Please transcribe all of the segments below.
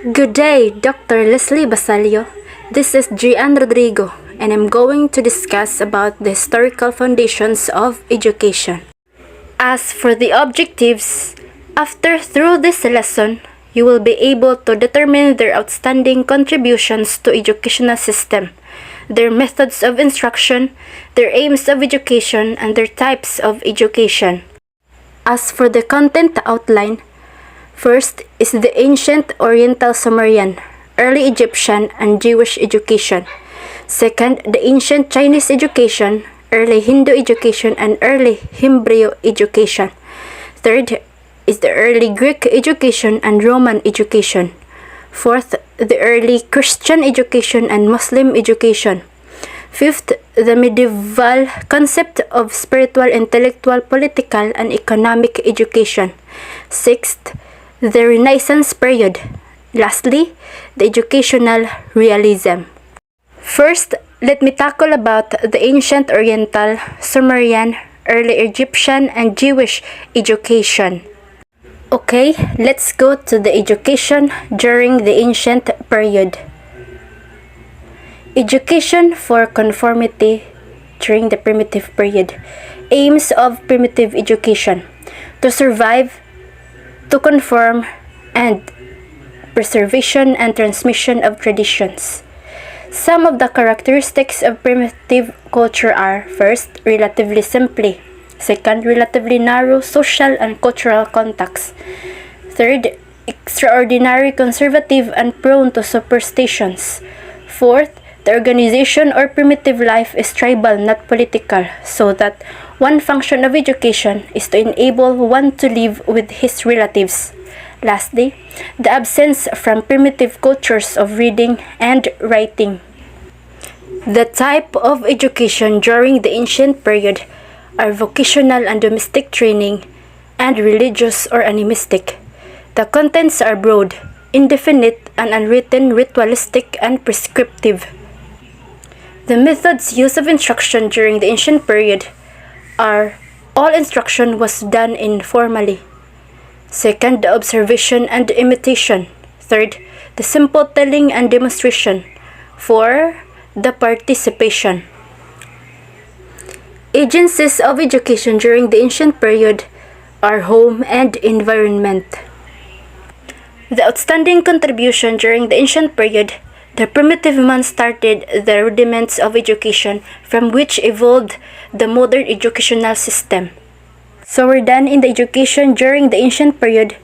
Good day, Dr. Leslie Basalio. This is Gian Rodrigo, and I'm going to discuss about the historical foundations of education. As for the objectives, through this lesson, you will be able to determine their outstanding contributions to educational system, their methods of instruction, their aims of education, and their types of education. As for the content outline, first is the ancient Oriental Sumerian, early Egyptian, and Jewish education. Second, the ancient Chinese education, early Hindu education, and early Hebrew education. Third is the early Greek education and Roman education. Fourth, the early Christian education and Muslim education. Fifth, the medieval concept of spiritual, intellectual, political, and economic education. Sixth, the Renaissance period. Lastly, the educational realism. First, let me tackle about the ancient Oriental, Sumerian, early Egyptian, and Jewish education. Okay, let's go to the education during the ancient period. Education for conformity during the primitive period. Aims of primitive education: to survive, to conform, and preservation and transmission of traditions. Some of the characteristics of primitive culture are: first, relatively simply; second, relatively narrow social and cultural contacts; third, extraordinary conservative and prone to superstitions; fourth, the organization or primitive life is tribal, not political, so that one function of education is to enable one to live with his relatives. Lastly, the absence from primitive cultures of reading and writing. The type of education during the ancient period are vocational and domestic training, and religious or animistic. The contents are broad, indefinite, and unwritten, ritualistic, and prescriptive. The methods used of instruction during the ancient period are: all instruction was done informally. Second, the observation and imitation. Third, the simple telling and demonstration. Four, the participation. Agencies of education during the ancient period are home and environment. The outstanding contribution during the ancient period: the primitive man started the rudiments of education from which evolved the modern educational system. So we're done in the education during the ancient period.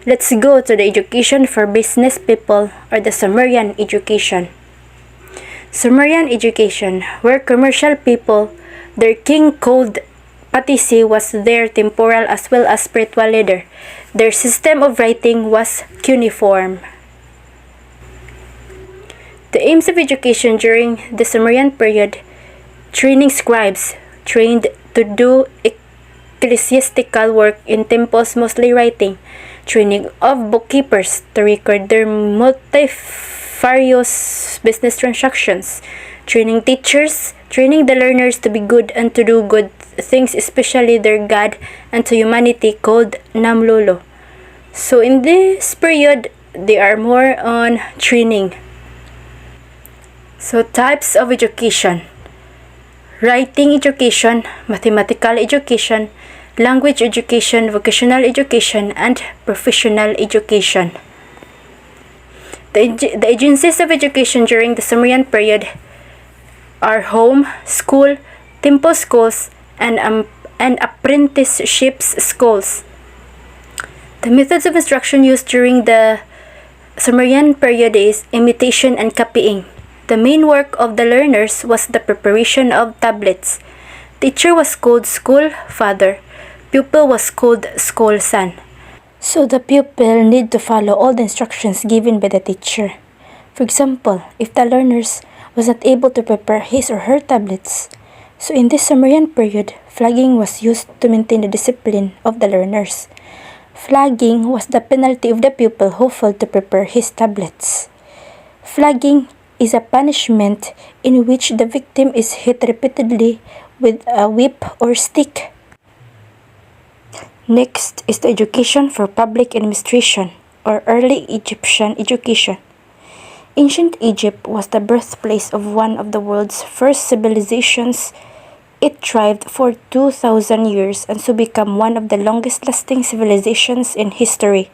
Let's go to the education for business people, or the Sumerian education. Sumerian education, where commercial people, their king called Patisi was their temporal as well as spiritual leader. Their system of writing was cuneiform. The aims of education during the Sumerian period: training scribes, trained to do ecclesiastical work in temples, mostly writing; training of bookkeepers to record their multifarious business transactions; training teachers, training the learners to be good and to do good things, especially their God and to humanity, called Namlolo. So in this period, they are more on training. So types of education: writing education, mathematical education, language education, vocational education, and professional education. The agencies of education during the Sumerian period are home, school, temple schools, and apprenticeships schools. The methods of instruction used during the Sumerian period is imitation and copying. The main work of the learners was the preparation of tablets. Teacher was called school father. Pupil was called school son. So the pupil need to follow all the instructions given by the teacher. For example, if the learners was not able to prepare his or her tablets, so in this Sumerian period, flogging was used to maintain the discipline of the learners. Flogging was the penalty of the pupil who failed to prepare his tablets. Flogging is a punishment in which the victim is hit repeatedly with a whip or stick. Next is the education for public administration. or early Egyptian education. Ancient Egypt was the birthplace of one of the world's first civilizations. It thrived for 2,000 years and so became one of the longest-lasting civilizations in history.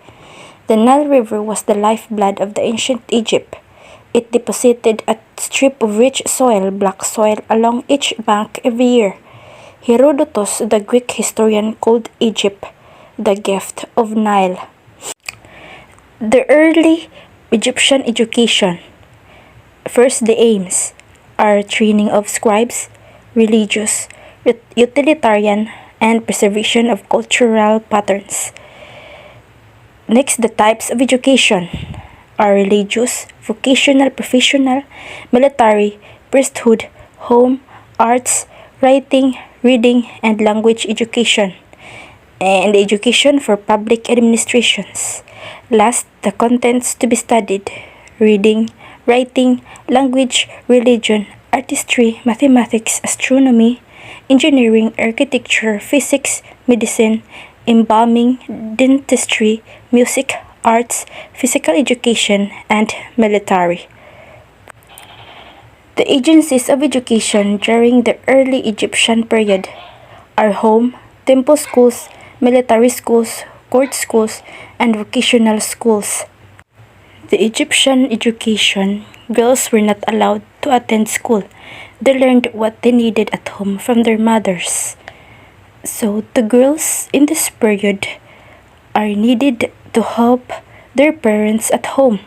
The Nile River was the lifeblood of the ancient Egypt. It deposited a strip of rich soil, black soil, along each bank every year. Herodotus, the Greek historian, called Egypt the gift of Nile. The early Egyptian education. First, the aims are training of scribes, religious, utilitarian, and preservation of cultural patterns. Next, the types of education are religious, vocational, professional, military, priesthood, home, arts, writing, reading, and language education, and education for public administrations. Last, the contents to be studied: reading, writing, language, religion, artistry, mathematics, astronomy, engineering, architecture, physics, medicine, embalming, dentistry, music, arts, physical education, and military. The agencies of education during the early Egyptian period are home, temple schools, military schools, court schools, and vocational schools. The Egyptian education, girls were not allowed to attend school. They learned what they needed at home from their mothers. So the girls in this period are needed to help their parents at home.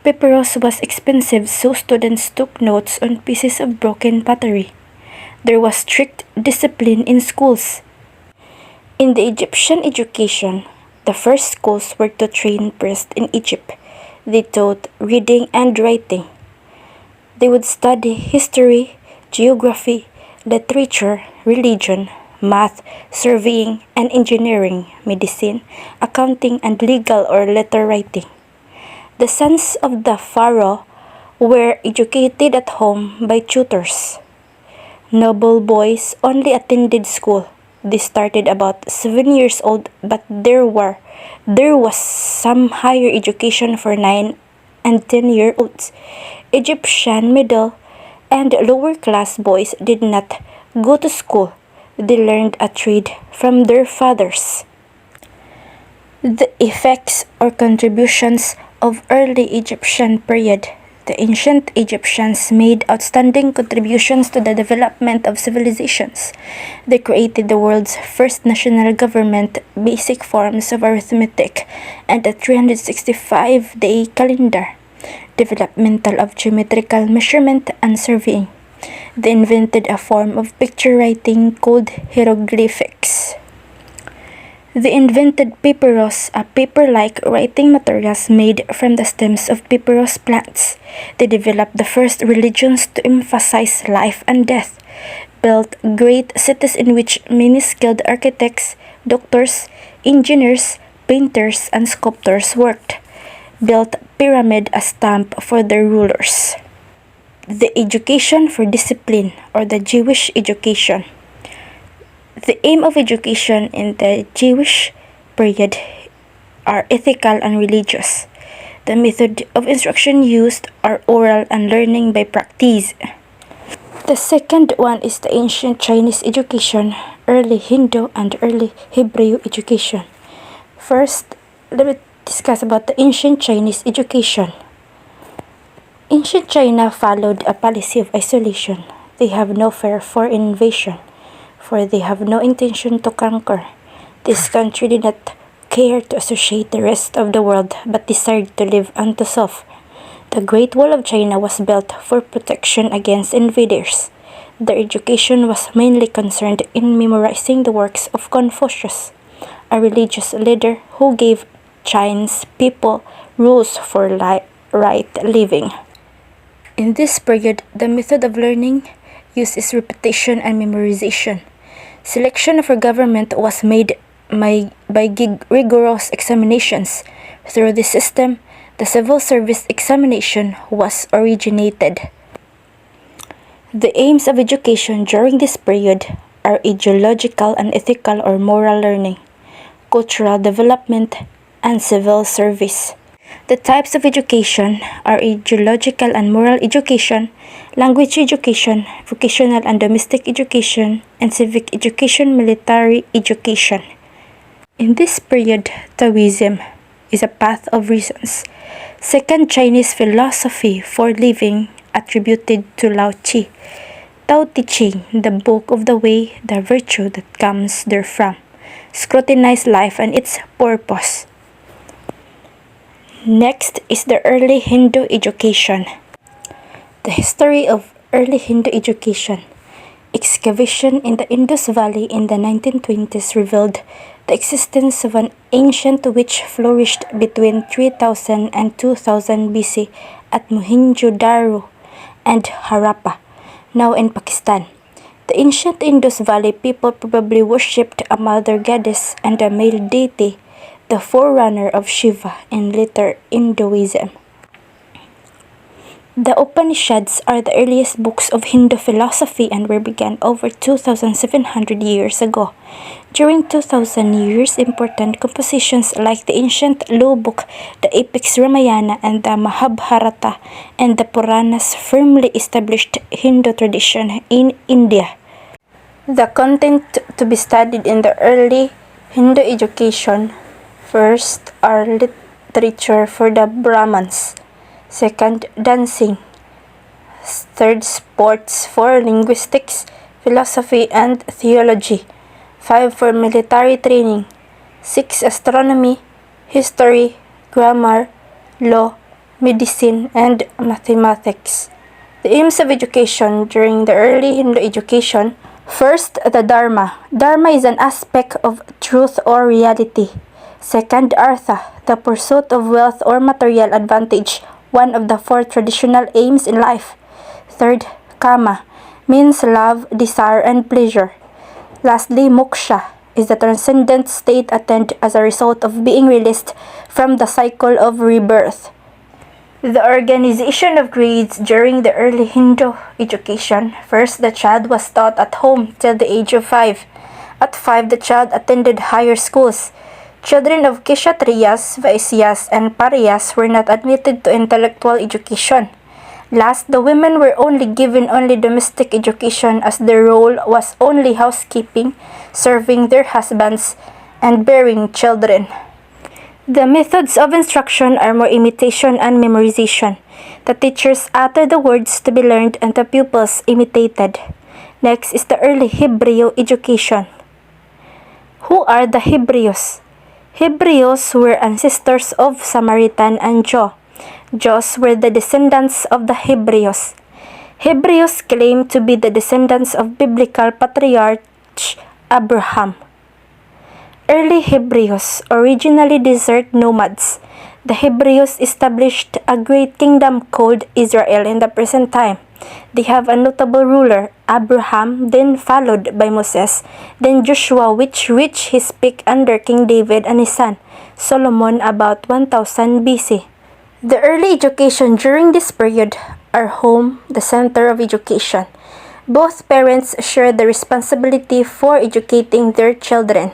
Papyrus was expensive, so students took notes on pieces of broken pottery. There was strict discipline in schools. In the Egyptian education, the first schools were to train priests in Egypt. They taught reading and writing. They would study history, geography, literature, religion, math, surveying and engineering, medicine, accounting, and legal or letter writing. The sons of the pharaoh were educated at home by tutors. Noble boys only attended school. They started about 7 years old, but there was some higher education for 9 and 10-year-olds. Egyptian middle and lower class boys did not go to school. They learned a trade from their fathers. The effects or contributions of early Egyptian period. The ancient Egyptians made outstanding contributions to the development of civilizations. They created the world's first national government, basic forms of arithmetic, and a 365-day calendar, developmental of geometrical measurement and surveying. They invented a form of picture writing called hieroglyphics. They invented papyrus, a paper-like writing materials made from the stems of papyrus plants. They developed the first religions to emphasize life and death, built great cities in which many skilled architects, doctors, engineers, painters, and sculptors worked, built pyramid, a stamp for their rulers. The education for discipline, or the Jewish education. The aim of education in the Jewish period are ethical and religious. The method of instruction used are oral and learning by practice. The second one is the ancient Chinese education, early Hindu and early Hebrew education. First, let me discuss about the ancient Chinese education. Ancient China followed a policy of isolation. They have no fear for invasion, for they have no intention to conquer. This country did not care to associate the rest of the world, but desired to live unto self. The Great Wall of China was built for protection against invaders. Their education was mainly concerned in memorizing the works of Confucius, a religious leader who gave Chinese people rules for right living. In this period, the method of learning used is repetition and memorization. Selection for government was made by rigorous examinations. Through this system, the civil service examination was originated. The aims of education during this period are ideological and ethical or moral learning, cultural development, and civil service. The types of education are ideological and moral education, language education, vocational and domestic education, and civic education, military education. In this period, Taoism is a path of reasons. Second, Chinese philosophy for living attributed to Lao Tzu. Tao Te Ching, the book of the way, the virtue that comes therefrom. Scrutinize life and its purpose. Next is the early Hindu education. The history of early Hindu education. Excavation in the Indus Valley in the 1920s revealed the existence of an ancient which flourished between 3000 and 2000 BC at Mohenjo-daro and Harappa, now in Pakistan. The ancient Indus Valley people probably worshipped a mother goddess and a male deity, the forerunner of Shiva in later Hinduism. The Upanishads are the earliest books of Hindu philosophy and were begun over 2,700 years ago. During 2,000 years, important compositions like the ancient law book, the epics Ramayana and the Mahabharata, and the Puranas firmly established Hindu tradition in India. The content to be studied in the early Hindu education: first are literature for the Brahmins. Second, dancing. Third, sports. 4, linguistics, philosophy, and theology. 5, for military training. 6, astronomy, history, grammar, law, medicine, and mathematics. The aims of education during the early Hindu education. First, the Dharma. Dharma is an aspect of truth or reality. Second, Artha, the pursuit of wealth or material advantage, one of the 4 traditional aims in life. Third, Kama, means love, desire, and pleasure. Lastly, Moksha is the transcendent state attained as a result of being released from the cycle of rebirth. The organization of grades during the early Hindu education. First, the child was taught at home till the age of 5. At 5, the child attended higher schools. Children of Kshatriyas, Vaisyas, and Pariyas were not admitted to intellectual education. Last, the women were only given domestic education as their role was only housekeeping, serving their husbands, and bearing children. The methods of instruction are more imitation and memorization. The teachers utter the words to be learned and the pupils imitated. Next is the early Hebrew education. Who are the Hebrews? Hebrews were ancestors of Samaritan and Jew. Jews were the descendants of the Hebrews. Hebrews claim to be the descendants of biblical patriarch Abraham. Early Hebrews, originally desert nomads. The Hebrews established a great kingdom called Israel in the present time. They have a notable ruler, Abraham, then followed by Moses, then Joshua, which reached his peak under King David and his son, Solomon, about 1000 BC. The early education during this period are home, the center of education. Both parents share the responsibility for educating their children.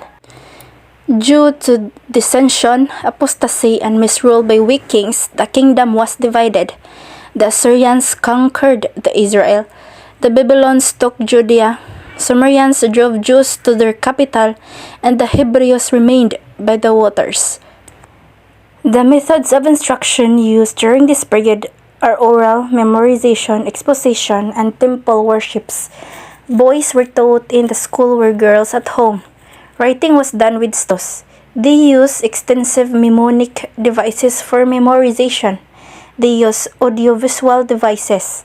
Due to dissension, apostasy, and misrule by weak kings, the kingdom was divided. The Assyrians conquered the Israel. The Babylonians took Judea. Sumerians drove Jews to their capital, and the Hebrews remained by the waters. The methods of instruction used during this period are oral, memorization, exposition, and temple worships. Boys were taught in the school where girls at home. Writing was done with stos. They use extensive mnemonic devices for memorization. They use audiovisual devices.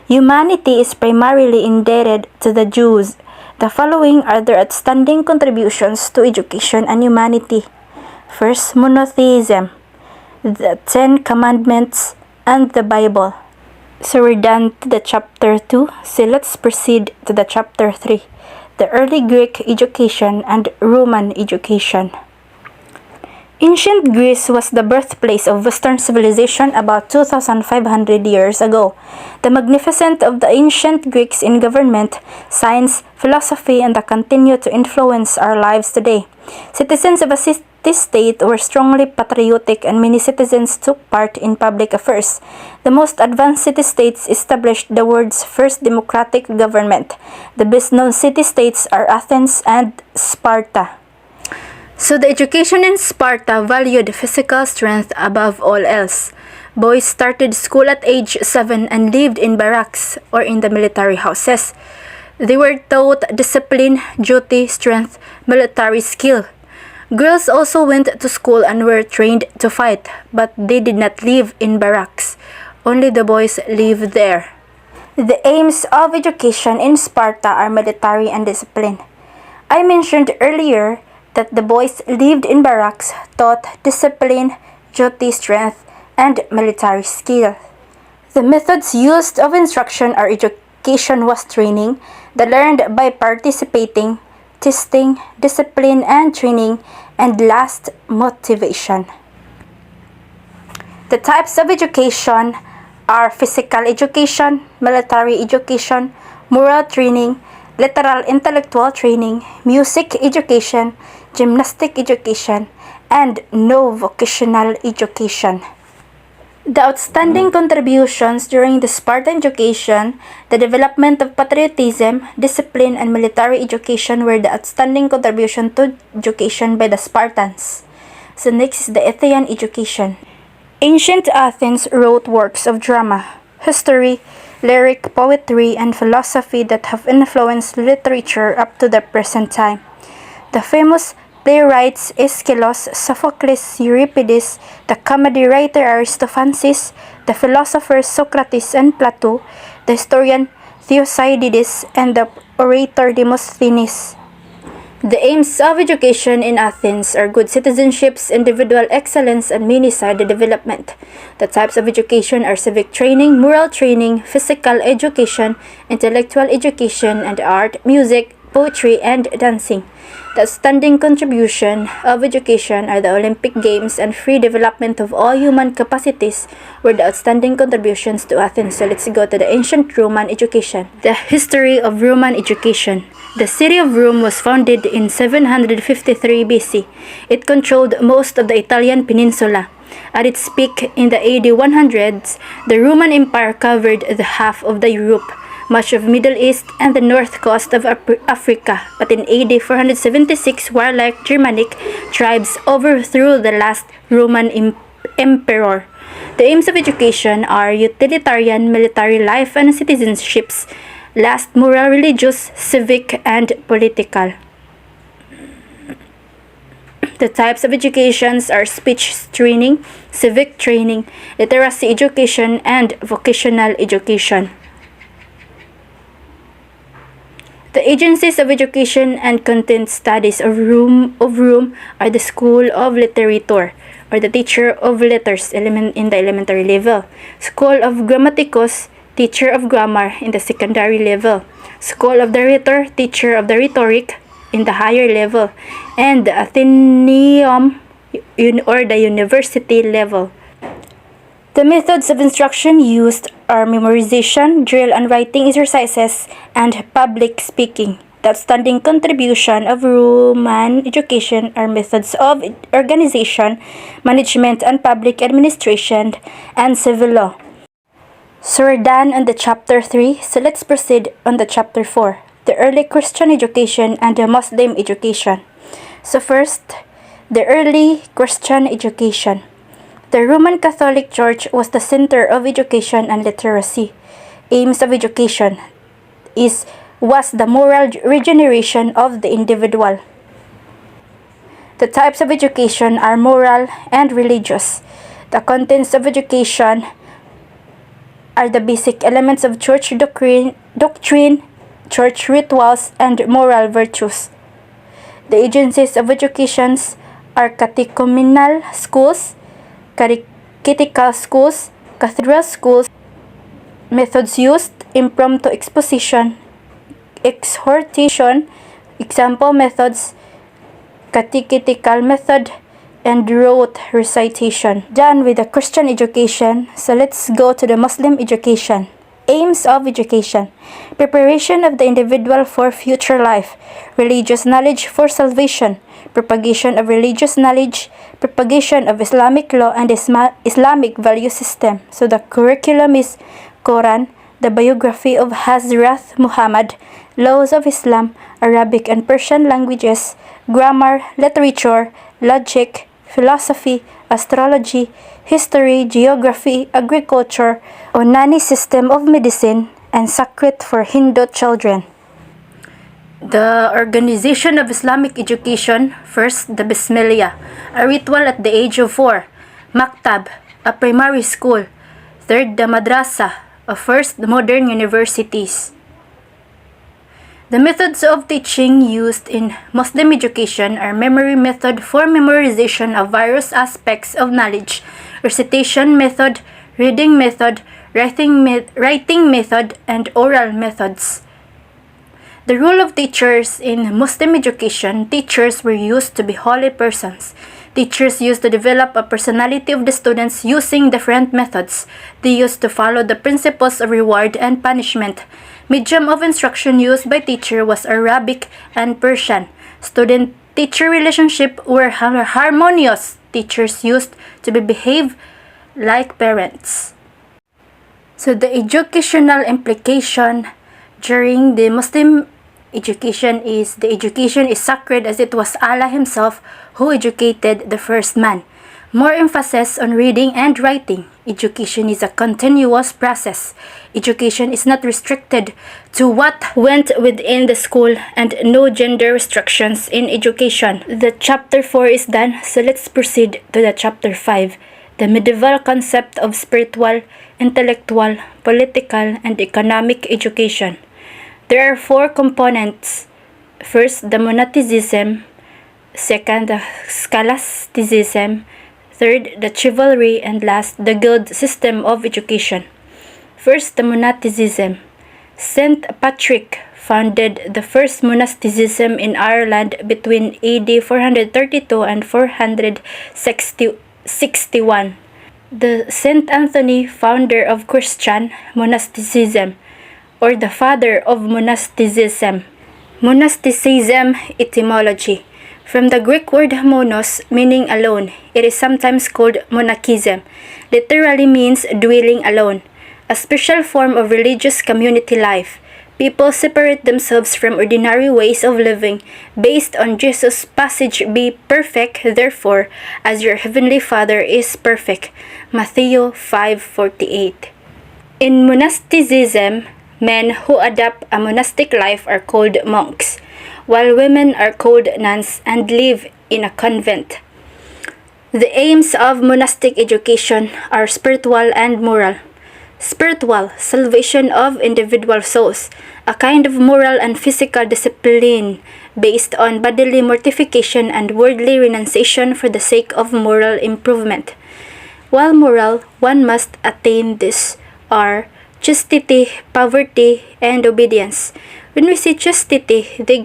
Humanity is primarily indebted to the Jews. The following are their outstanding contributions to education and humanity. First, monotheism, the 10 Commandments, and the Bible. So we're done to the chapter 2, so let's proceed to the chapter 3, the early Greek education and Roman education. Ancient Greece was the birthplace of Western civilization about 2,500 years ago. The magnificence of the ancient Greeks in government, science, philosophy, and continue to influence our lives today. Citizens of a city city-state were strongly patriotic and many citizens took part in public affairs. The most advanced city-states established the world's first democratic government. The best-known city-states are Athens and Sparta. So the education in Sparta valued physical strength above all else. Boys started school at age 7 and lived in barracks or in the military houses. They were taught discipline, duty, strength, military skill. Girls also went to school and were trained to fight, but they did not live in barracks. Only the boys lived there. The aims of education in Sparta are military and discipline. I mentioned earlier that the boys lived in barracks, taught discipline, duty, strength, and military skill. The methods used of instruction or education was training, that learned by participating, testing, discipline and training, and last, motivation. The types of education are physical education, military education, moral training, literal intellectual training, music education, gymnastic education, and no vocational education. The outstanding contributions during the Spartan education, the development of patriotism, discipline, and military education were the outstanding contribution to education by the Spartans. So next is the Athenian education. Ancient Athens wrote works of drama, history, lyric, poetry, and philosophy that have influenced literature up to the present time. The famous playwrights Aeschylus, Sophocles, Euripides, the comedy writer Aristophanes, the philosophers Socrates and Plato, the historian Thucydides, and the orator Demosthenes. The aims of education in Athens are good citizenships, individual excellence, and many-sided development. The types of education are civic training, moral training, physical education, intellectual education, and art, music, poetry, and dancing. The outstanding contribution of education are the Olympic Games and free development of all human capacities were the outstanding contributions to Athens. So let's go to the ancient Roman education. The history of Roman education. The city of Rome was founded in 753 BC. It controlled most of the Italian peninsula. At its peak in the AD 100s, the Roman Empire covered the half of the Europe, much of Middle East, and the north coast of Africa. But in AD 476, warlike Germanic tribes overthrew the last Roman emperor. The aims of education are utilitarian, military life and citizenships, last, moral, religious, civic, and political. The types of educations are speech training, civic training, literacy education, and vocational education. The agencies of education and content studies of Rome are the School of Literature, or the teacher of letters in the elementary level, School of Grammaticus, teacher of grammar in the secondary level, School of the Rhetor, teacher of the rhetoric in the higher level, and the Athenaeum or the university level. The methods of instruction used are memorization, drill and writing exercises, and public speaking. The outstanding contribution of Roman education are methods of organization, management and public administration, and civil law. So we're done on the chapter 3, so let's proceed on the chapter 4, the early Christian education and the Muslim education. So first, the early Christian education. The Roman Catholic Church was the center of education and literacy. Aims of education was the moral regeneration of the individual. The types of education are moral and religious. The contents of education are the basic elements of church doctrine, church rituals, and moral virtues. The agencies of education are catechumenal schools, catechetical schools, cathedral schools. Methods used: impromptu exposition, exhortation, example methods, catechetical method, and rote recitation. Done with the Christian education, so let's go to the Muslim education. Aims of education: preparation of the individual for future life, religious knowledge for salvation, propagation of religious knowledge, propagation of Islamic law and Islamic value system. So the curriculum is Quran, the biography of Hazrat Muhammad, laws of Islam, Arabic and Persian languages, grammar, literature, logic, philosophy, astrology, history, geography, agriculture, Onani system of medicine, and Sanskrit for Hindu children. The organization of Islamic education: first, the Bismillah, a ritual at the age of 4. Maktab, a primary school. Third, the Madrasa, a first modern universities. The methods of teaching used in Muslim education are memory method for memorization of various aspects of knowledge, recitation method, reading method, writing method, and oral methods. The role of teachers in Muslim education: teachers were used to be holy persons. Teachers used to develop a personality of the students using different methods. They used to follow the principles of reward and punishment. Medium of instruction used by teacher was Arabic and Persian. Student-teacher relationship were harmonious. Teachers used to behave like parents. So the educational implication during the Muslim education is: the education is sacred as it was Allah Himself who educated the first man. More emphasis on reading and writing. Education is a continuous process. Education is not restricted to what went within the school, and no gender restrictions in education. The chapter 4 is done, so let's proceed to the chapter 5. The medieval concept of spiritual, intellectual, political, and economic education. There are 4 components. First, the monasticism. Second, the scholasticism. Third, the chivalry. And last, the guild system of education. First, the monasticism. St. Patrick founded the first monasticism in Ireland between AD 432 and 461. The St. Anthony, founder of Christian monasticism, or the father of monasticism. Monasticism etymology. From the Greek word monos, meaning alone, it is sometimes called monachism. Literally means dwelling alone, a special form of religious community life. People separate themselves from ordinary ways of living based on Jesus' passage: "Be perfect, therefore, as your heavenly Father is perfect." Matthew 5:48. In monasticism, men who adopt a monastic life are called monks, while women are called nuns and live in a convent. The aims of monastic education are spiritual and moral. Spiritual: salvation of individual souls, a kind of moral and physical discipline based on bodily mortification and worldly renunciation for the sake of moral improvement. While moral, one must attain these are chastity, poverty, and obedience. When we say chastity, they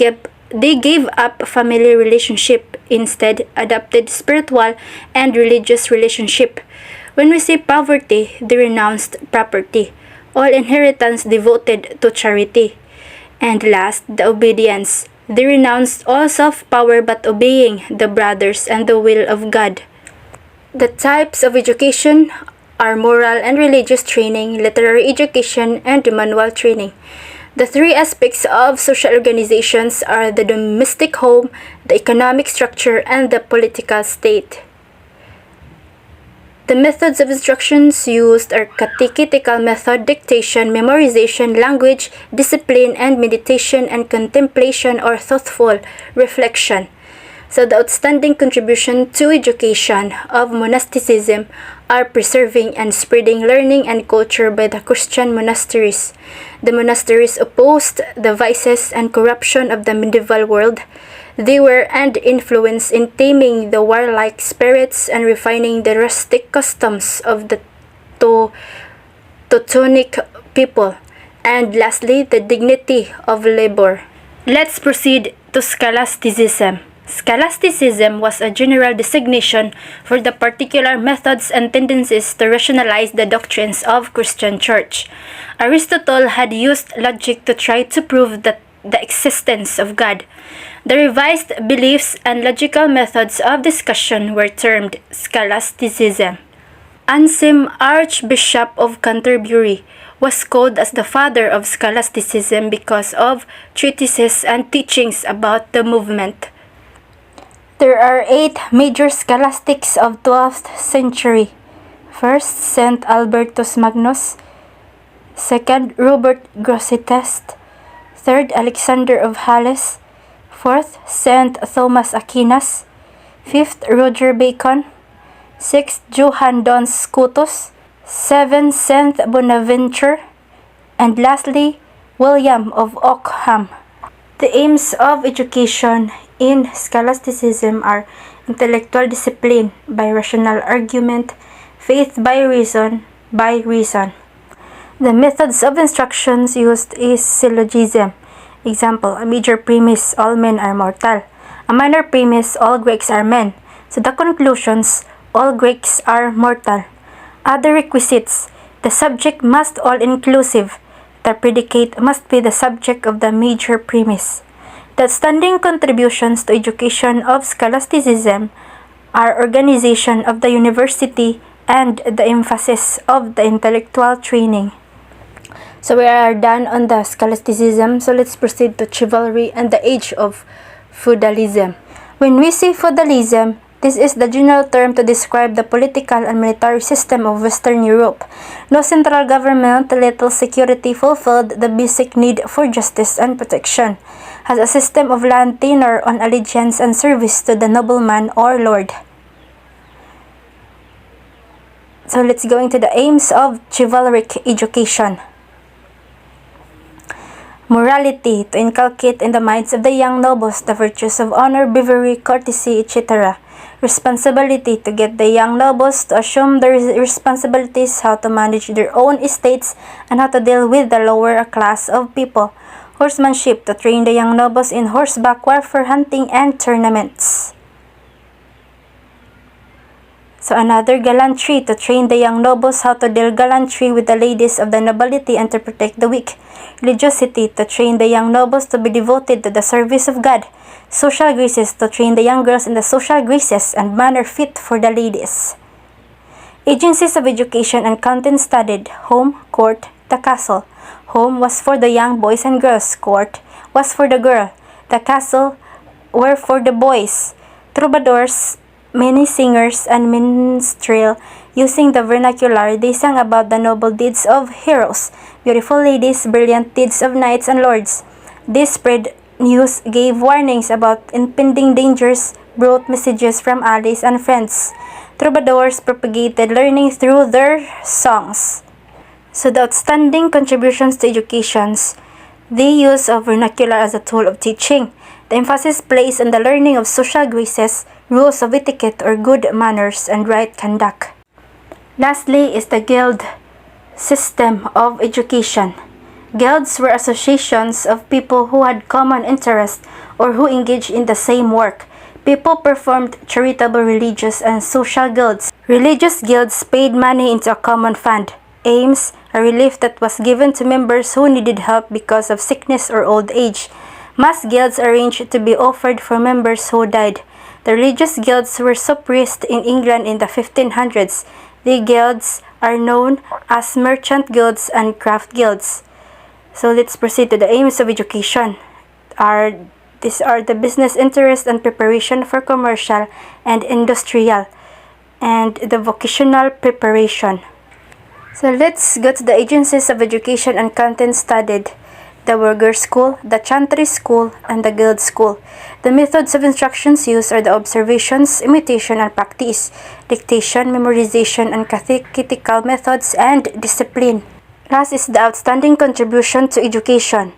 gave up family relationship, instead adopted spiritual and religious relationship. When we say poverty, they renounced property, all inheritance devoted to charity. And last, the obedience. They renounced all self-power but obeying the brothers and the will of God. The types of education are moral and religious training, literary education, and manual training. The 3 aspects of social organizations are the domestic home, the economic structure, and the political state. The methods of instructions used are catechetical method, dictation, memorization, language, discipline, and meditation and contemplation or thoughtful reflection. So the outstanding contribution to education of monasticism are preserving and spreading learning and culture by the Christian monasteries. The monasteries opposed the vices and corruption of the medieval world. They were and influence in taming the warlike spirits and refining the rustic customs of the Teutonic people. And lastly, the dignity of labor. Let's proceed to scholasticism. Scholasticism was a general designation for the particular methods and tendencies to rationalize the doctrines of Christian Church. Aristotle had used logic to try to prove that the existence of God. The revised beliefs and logical methods of discussion were termed scholasticism. Anselm, Archbishop of Canterbury, was called as the father of scholasticism because of treatises and teachings about the movement. There are 8 major scholastics of 12th century. First, Saint Albertus Magnus. Second, Robert Grosseteste. Third, Alexander of Hales. Fourth, Saint Thomas Aquinas. Fifth, Roger Bacon. Sixth, Johann Duns Scotus. Seventh, Saint Bonaventure. And lastly, William of Ockham. The aims of education in scholasticism are intellectual discipline by rational argument, faith by reason. The methods of instructions used is syllogism. Example, a major premise, all men are mortal. A minor premise, all Greeks are men. So the conclusions, all Greeks are mortal. Other requisites, the subject must all-inclusive. The predicate must be the subject of the major premise. The outstanding contributions to education of scholasticism are organization of the university and the emphasis of the intellectual training. So we are done on the scholasticism, so let's proceed to chivalry and the age of feudalism. When we say feudalism, this is the general term to describe the political and military system of Western Europe. No central government, little security fulfilled the basic need for justice and protection. Has a system of land tenure on allegiance and service to the nobleman or lord. So let's go into the aims of chivalric education. Morality, to inculcate in the minds of the young nobles the virtues of honor, bravery, courtesy, etc. Responsibility, to get the young nobles to assume their responsibilities, how to manage their own estates, and how to deal with the lower class of people. Horsemanship, to train the young nobles in horseback warfare, hunting, and tournaments. So another, gallantry, to train the young nobles how to deal gallantry with the ladies of the nobility and to protect the weak. Religiosity, to train the young nobles to be devoted to the service of God. Social graces, to train the young girls in the social graces and manner fit for the ladies. Agencies of education and content studied: home, court, the castle. Home was for the young boys and girls. Court was for the girl. The castle were for the boys. Troubadours, many singers and minstrel, using the vernacular, they sang about the noble deeds of heroes, beautiful ladies, brilliant deeds of knights and lords. They spread news, gave warnings about impending dangers, brought messages from allies and friends. Troubadours propagated learning through their songs. So the outstanding contributions to educations, the use of vernacular as a tool of teaching. The emphasis placed on the learning of social graces, rules of etiquette or good manners, and right conduct. Lastly is the guild system of education. Guilds were associations of people who had common interests or who engaged in the same work. People performed charitable religious and social guilds. Religious guilds paid money into a common fund. Aims, a relief that was given to members who needed help because of sickness or old age. Mass guilds arranged to be offered for members who died. The religious guilds were suppressed in England in the 1500s. The guilds are known as merchant guilds and craft guilds. So let's proceed to the aims of education. These are the business interest and preparation for commercial and industrial, and the vocational preparation. So let's go to the agencies of education and content studied: the Burgher School, the Chantry School, and the Guild School. The methods of instructions used are the observations, imitation, and practice, dictation, memorization, and catechetical methods, and discipline. Last is the outstanding contribution to education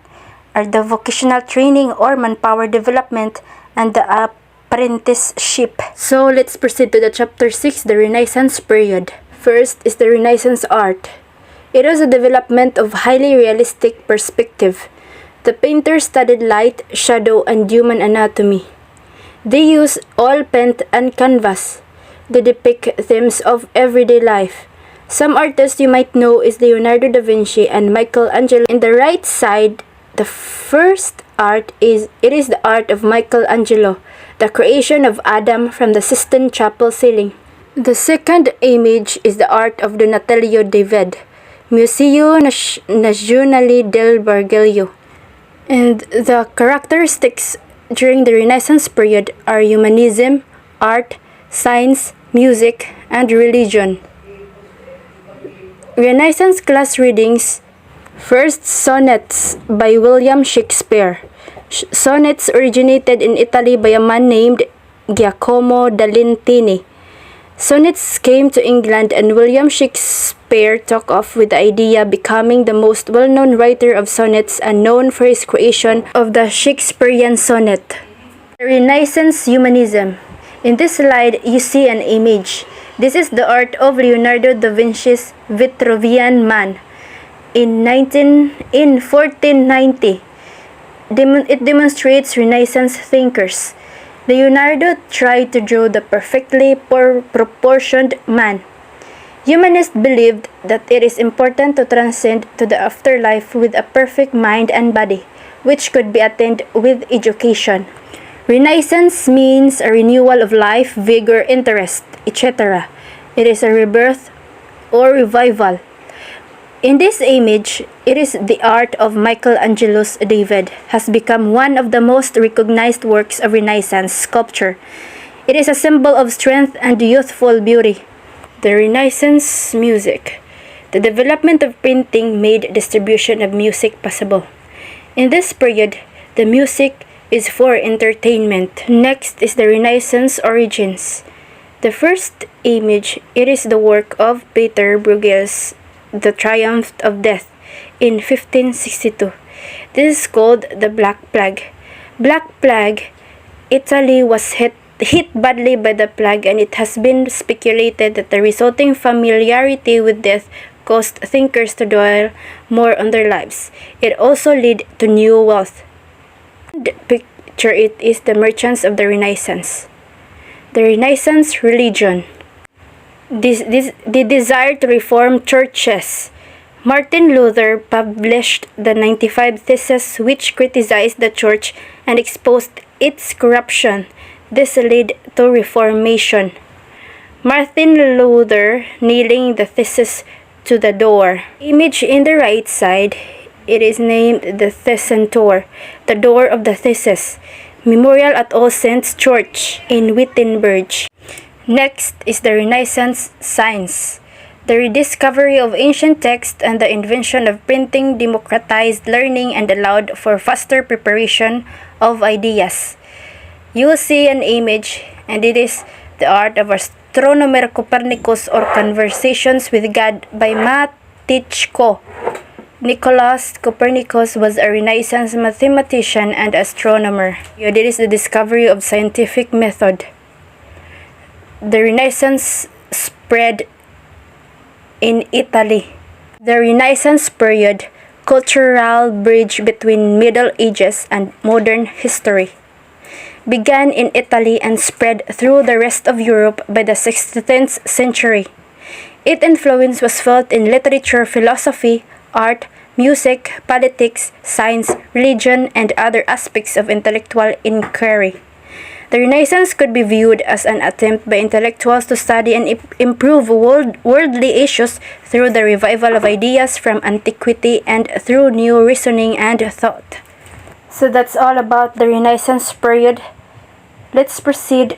are the vocational training or manpower development and the apprenticeship. So let's proceed to the chapter 6, the Renaissance period. First is the Renaissance art. It was a development of highly realistic perspective. The painter studied light, shadow, and human anatomy. They use oil paint and canvas. They depict themes of everyday life. Some artists you might know is Leonardo da Vinci and Michelangelo. In the right side, the first art is the art of Michelangelo, the creation of Adam from the Sistine Chapel ceiling. The second image is the art of Donatello David, Museo Nazionale del Bargello. And the characteristics during the Renaissance period are humanism, art, science, music, and religion. Renaissance class readings. First, Sonnets by William Shakespeare. Sonnets originated in Italy by a man named Giacomo da Lentini. Sonnets came to England and William Shakespeare took off with the idea, becoming the most well-known writer of sonnets and known for his creation of the Shakespearean sonnet. Renaissance humanism. In this slide, you see an image. This is the art of Leonardo da Vinci's Vitruvian Man in 1490. It demonstrates Renaissance thinkers. Leonardo tried to draw the perfectly proportioned man. Humanists believed that it is important to transcend to the afterlife with a perfect mind and body, which could be attained with education. Renaissance means a renewal of life, vigor, interest, etc. It is a rebirth or revival. In this image, it is the art of Michelangelo's David has become one of the most recognized works of Renaissance sculpture. It is a symbol of strength and youthful beauty. The Renaissance music. The development of printing made distribution of music possible. In this period, the music is for entertainment. Next is the Renaissance origins. The first image, it is the work of Peter Bruegel's The Triumph of Death in 1562. This is called the Black Plague. Black Plague, Italy was hit badly by the plague, and it has been speculated that the resulting familiarity with death caused thinkers to dwell more on their lives. It also led to new wealth. The picture it is the merchants of the Renaissance. The Renaissance religion. The desire to reform churches. Martin Luther published the 95 Theses, which criticized the church and exposed its corruption. This led to Reformation. Martin Luther nailing the thesis to the door. Image in the right side, it is named the Thesentor, the door of the thesis. Memorial at All Saints Church in Wittenberg. Next is the Renaissance science. The rediscovery of ancient texts and the invention of printing democratized learning and allowed for faster preparation of ideas. You will see an image, and it is the art of astronomer Copernicus, or Conversations with God by Matichko. Nicholas Copernicus was a Renaissance mathematician and astronomer. It is the discovery of scientific method. The Renaissance spread in Italy. The Renaissance period, cultural bridge between Middle Ages and modern history, began in Italy and spread through the rest of Europe by the 16th century. Its influence was felt in literature, philosophy, art, music, politics, science, religion, and other aspects of intellectual inquiry. The Renaissance could be viewed as an attempt by intellectuals to study and improve worldly issues through the revival of ideas from antiquity and through new reasoning and thought. So that's all about the Renaissance period. Let's proceed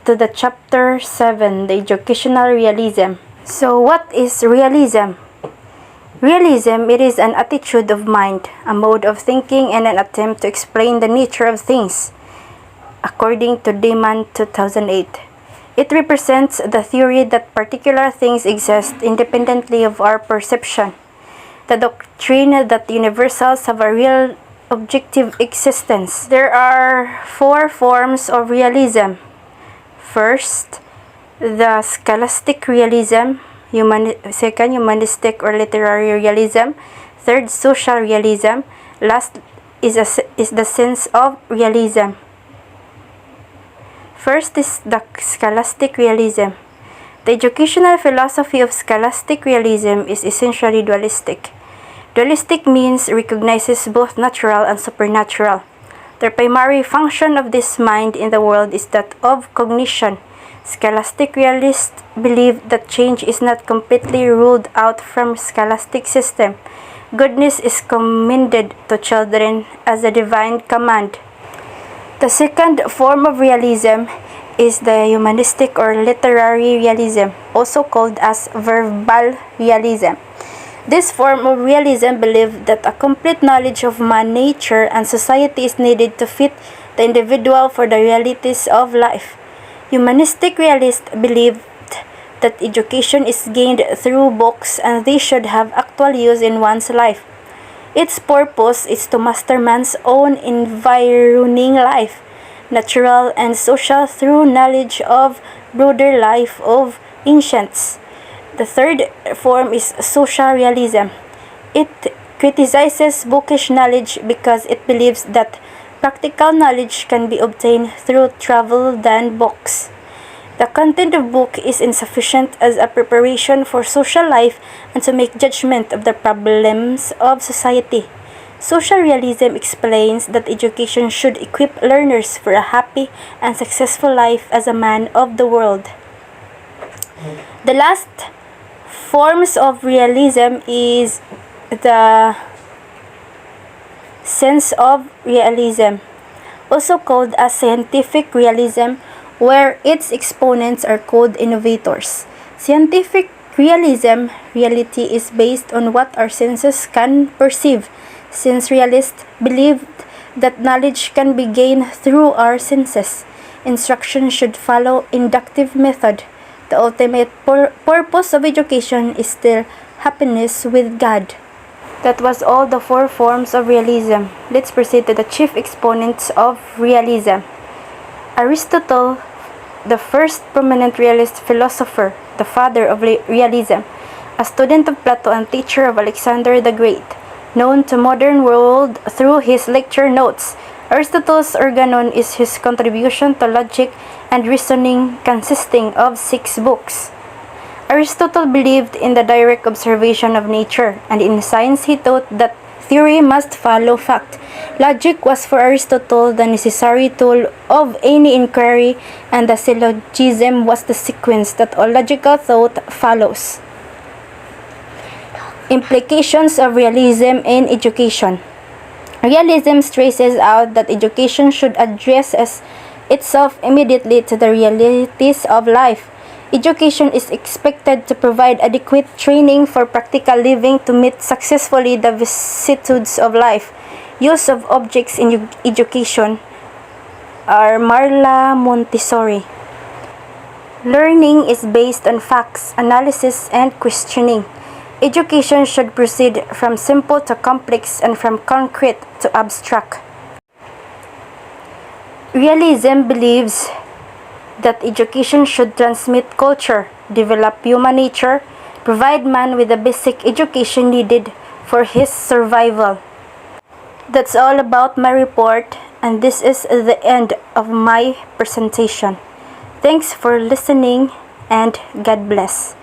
to the chapter 7, the educational realism. So what is realism? Realism, it is an attitude of mind, a mode of thinking, and an attempt to explain the nature of things, according to Deman 2008. It represents the theory that particular things exist independently of our perception, the doctrine that universals have a real objective existence. There are 4 forms of realism. First, the scholastic realism. Second, humanistic or literary realism. Third, social realism. Last is the sense of realism. First is the scholastic realism. The educational philosophy of scholastic realism is essentially dualistic. Dualistic means recognizes both natural and supernatural. The primary function of this mind in the world is that of cognition. Scholastic realists believe that change is not completely ruled out from scholastic system. Goodness is commended to children as a divine command. The second form of realism is the humanistic or literary realism, also called as verbal realism. This form of realism believes that a complete knowledge of man, nature, and society is needed to fit the individual for the realities of life. Humanistic realists believed that education is gained through books and they should have actual use in one's life. Its purpose is to master man's own environing life, natural and social, through knowledge of broader life of ancients. The third form is social realism. It criticizes bookish knowledge because it believes that practical knowledge can be obtained through travel than books. The content of book is insufficient as a preparation for social life and to make judgment of the problems of society. Social realism explains that education should equip learners for a happy and successful life as a man of the world. The last forms of realism is the sense of realism, also called as scientific realism, where its exponents are called innovators. Scientific realism, reality is based on what our senses can perceive, since realists believed that knowledge can be gained through our senses. Instruction should follow inductive method. The ultimate purpose of education is still happiness with God. That was all the four forms of realism. Let's proceed to the chief exponents of realism. Aristotle, the first prominent realist philosopher, the father of realism, a student of Plato and teacher of Alexander the Great, known to modern world through his lecture notes. Aristotle's Organon is his contribution to logic and reasoning, consisting of 6 books. Aristotle believed in the direct observation of nature, and in science he taught that theory must follow fact. Logic was for Aristotle the necessary tool of any inquiry, and the syllogism was the sequence that all logical thought follows. Implications of realism in education. Realism traces out that education should address itself immediately to the realities of life. Education is expected to provide adequate training for practical living to meet successfully the vicissitudes of life. Use of objects in education are Marla Montessori. Learning is based on facts, analysis, and questioning. Education should proceed from simple to complex and from concrete to abstract. Realism believes that education should transmit culture, develop human nature, provide man with the basic education needed for his survival. That's all about my report, and this is the end of my presentation. Thanks for listening, and God bless.